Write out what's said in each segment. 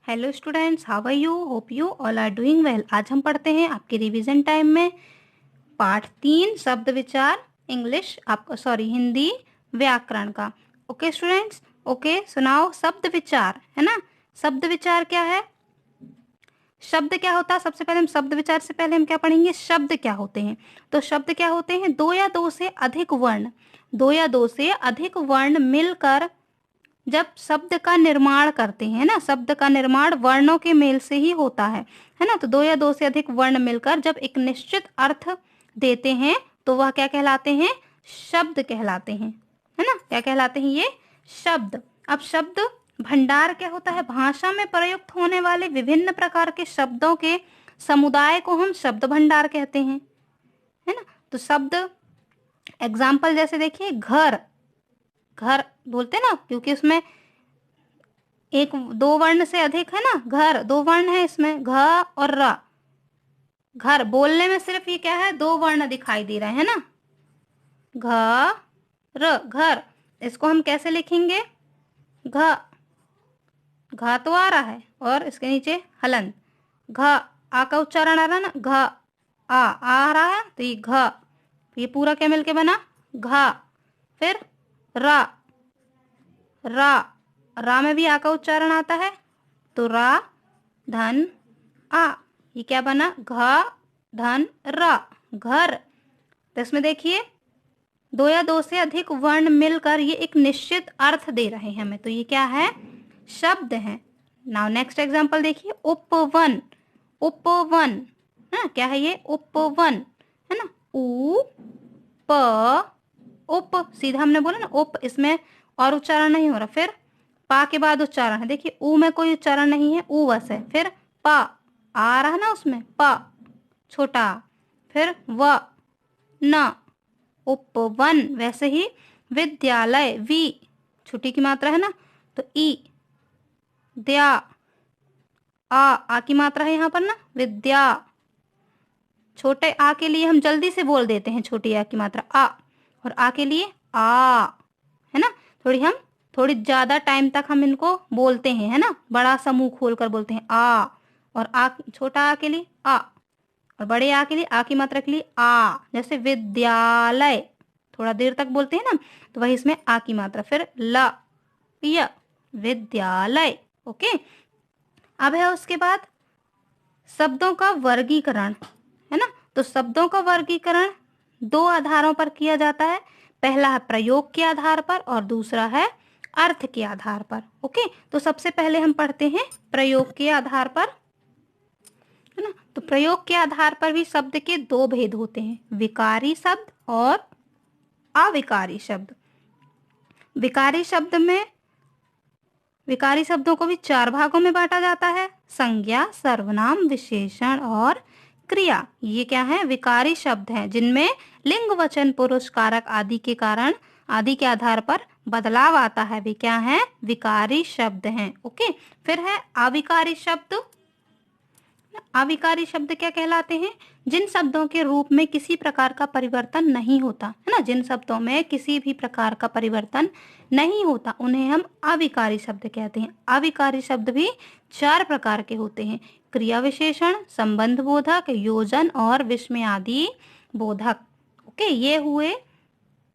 Hello students, how are you? Hope you all are doing well. आज हम पढ़ते हैं आपके रिवीजन टाइम में पाठ 3 शब्द विचार इंग्लिश आपका हिंदी व्याकरण का। ओके स्टूडेंट्स, ओके सुनाओ। शब्द विचार है ना। शब्द विचार क्या है? शब्द क्या होता है? सबसे पहले हम शब्द विचार से पहले हम क्या पढ़ेंगे, शब्द क्या होते हैं। तो शब्द क्या होते हैं? दो या दो से अधिक वर्ण, दो या दो से अधिक वर्ण मिलकर जब शब्द का निर्माण करते हैं ना। शब्द का निर्माण वर्णों के मेल से ही होता है ना। तो दो या दो से अधिक वर्ण मिलकर जब एक निश्चित अर्थ देते हैं तो वह क्या कहलाते हैं? शब्द कहलाते हैं, है ना। क्या कहलाते हैं ये? शब्द। अब शब्द भंडार क्या होता है? भाषा में प्रयुक्त होने वाले विभिन्न प्रकार के शब्दों के समुदाय को हम शब्द भंडार कहते हैं, है ना। तो शब्द एग्जाम्पल जैसे देखिए, घर, घर बोलते ना क्योंकि उसमें एक दो वर्ण से अधिक है ना। घर दो वर्ण है इसमें, घ और र। घर बोलने में सिर्फ ये क्या है, दो वर्ण दिखाई दे रहे हैं ना, घ र, घर। इसको हम कैसे लिखेंगे? घ, घ तो आ रहा है और इसके नीचे हलन, घ, आ का उच्चारण आ रहा है ना, घ आ रहा है तो ये घ, ये पूरा क्या मिलके बना? घ। फिर रा, रा, रा में भी आ का उच्चारण आता है तो रा धन आ, ये क्या बना? घ धन रा, घर। तो इसमें देखिए दो या दो से अधिक वर्ण मिलकर ये एक निश्चित अर्थ दे रहे हैं हमें, तो ये क्या है? शब्द है। नाउ नेक्स्ट एग्जांपल देखिए, उपवन, उपवन, हाँ क्या है ये? उपवन, है ना। उ प उप, सीधा हमने बोला ना उप, इसमें और उच्चारण नहीं हो रहा। फिर पा के बाद उच्चारण है, देखिए ऊ में कोई उच्चारण नहीं है, ऊ बस है। फिर पा आ रहा है ना उसमें, पा छोटा। फिर व न, उपवन। वैसे ही विद्यालय, वी छोटी की मात्रा है ना तो ई, द्या, आ की मात्रा है यहाँ पर ना, विद्या। छोटे आ के लिए हम जल्दी से बोल देते हैं छोटी आ की मात्रा आ, और आ के लिए आ, है ना। थोड़ी ज्यादा टाइम तक हम इनको बोलते हैं, है ना, बड़ा सा मुंह खोल कर बोलते हैं आ। और आ, छोटा आ के लिए आ, और बड़े आ के लिए आ की मात्रा के लिए आ। जैसे विद्यालय थोड़ा देर तक बोलते हैं ना, तो वही इसमें आ की मात्रा। फिर ल, य, विद्यालय। ओके। अब है उसके बाद शब्दों का वर्गीकरण, है ना। तो शब्दों का वर्गीकरण दो आधारों पर किया जाता है। पहला है प्रयोग के आधार पर और दूसरा है अर्थ के आधार पर। ओके, तो सबसे पहले हम पढ़ते हैं प्रयोग के आधार पर, है ना। तो प्रयोग के आधार पर भी शब्द के दो भेद होते हैं, विकारी शब्द और अविकारी शब्द। विकारी शब्द में, विकारी शब्दों को भी चार भागों में बांटा जाता है, संज्ञा, सर्वनाम, विशेषण और क्रिया। ये क्या है? विकारी शब्द हैं जिनमें लिंग, वचन, पुरुष, कारक आदि के कारण, आदि के आधार पर बदलाव आता है, वे क्या हैं? विकारी शब्द हैं। ओके। फिर है अविकारी शब्द। अविकारी शब्द क्या कहलाते हैं? जिन शब्दों के रूप में किसी प्रकार का परिवर्तन नहीं होता, है ना, जिन शब्दों में किसी भी प्रकार का परिवर्तन नहीं होता उन्हें हम अविकारी शब्द कहते हैं। अविकारी शब्द भी चार प्रकार के होते हैं, क्रिया विशेषण, संबंध बोधक, योजन और विस्मय आदि बोधक। ओके, ये हुए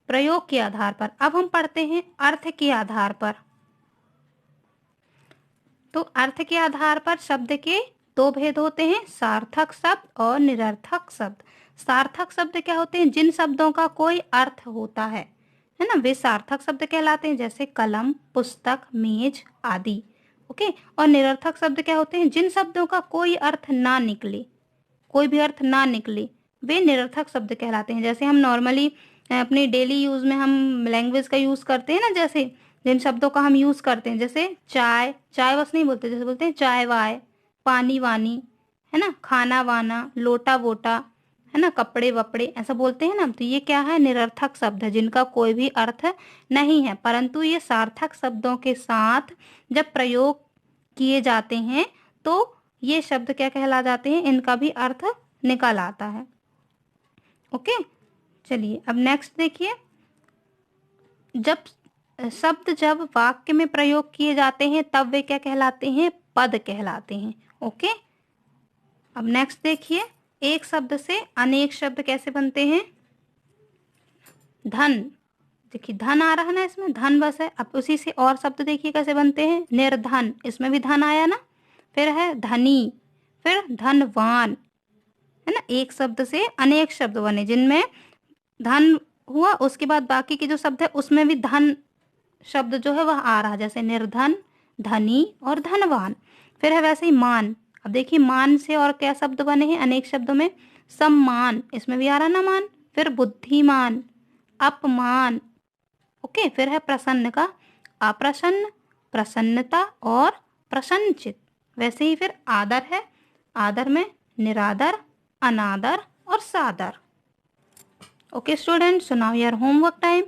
प्रयोग के आधार पर। अब हम पढ़ते हैं अर्थ के आधार पर। तो अर्थ के आधार पर शब्द के दो भेद होते हैं, सार्थक शब्द और निरर्थक शब्द। सार्थक शब्द क्या होते हैं? जिन शब्दों का कोई अर्थ होता है ना, वे सार्थक शब्द कहलाते हैं, जैसे कलम, पुस्तक, मेज आदि। ओके। और निरर्थक शब्द क्या होते हैं? जिन शब्दों का कोई अर्थ ना निकले, कोई भी अर्थ ना निकले, वे निरर्थक शब्द कहलाते हैं। जैसे हम नॉर्मली अपनी डेली यूज में हम लैंग्वेज का यूज करते हैं ना, जैसे जिन शब्दों का हम यूज करते हैं, जैसे चाय, चाय बस नहीं बोलते, जैसे बोलते हैं चाय वाय, पानी वानी, है ना, खाना वाना, लोटा वोटा, है ना, कपड़े वपड़े, ऐसा बोलते हैं ना। तो ये क्या है? निरर्थक शब्द है जिनका कोई भी अर्थ नहीं है, परंतु ये सार्थक शब्दों के साथ जब प्रयोग किए जाते हैं तो ये शब्द क्या कहला जाते हैं? इनका भी अर्थ निकल आता है। ओके, चलिए अब नेक्स्ट देखिए, जब शब्द जब वाक्य में प्रयोग किए जाते हैं तब वे क्या कहलाते हैं? पद कहलाते हैं। ओके, अब नेक्स्ट देखिए, एक शब्द से अनेक शब्द कैसे बनते हैं। धन, देखिए धन आ रहा है ना, इसमें धन बस है। अब उसी से और शब्द देखिए कैसे बनते हैं। निर्धन, इसमें भी धन आया ना। फिर है धनी, फिर धनवान, है ना। एक शब्द से अनेक शब्द बने जिनमें धन हुआ, उसके बाद बाकी के जो शब्द है उसमें भी धन शब्द जो है वह आ रहा है, जैसे निर्धन, धनी और धनवान। फिर है वैसे ही मान। अब देखिए मान से और क्या शब्द बने हैं अनेक शब्दों में। सम्मान, इसमें भी आ रहा ना मान। फिर बुद्धिमान, अपमान। ओके, फिर है प्रसन्न का अप्रसन्न, प्रसन्नता और प्रसन्नचित। वैसे ही फिर आदर है, आदर में निरादर, अनादर और सादर। Okay student, so now your homework time.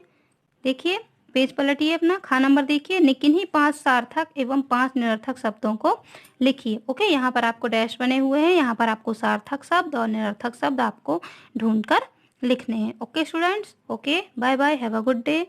देखिए पेज पलटिए अपना, खा नंबर देखिए, निकिन ही 5 सार्थक एवं 5 निरर्थक शब्दों को लिखिए। ओके, यहाँ पर आपको डैश बने हुए हैं, यहाँ पर आपको सार्थक शब्द और निरर्थक शब्द आपको ढूंढकर लिखने हैं। Okay students, okay, bye bye, have a good day.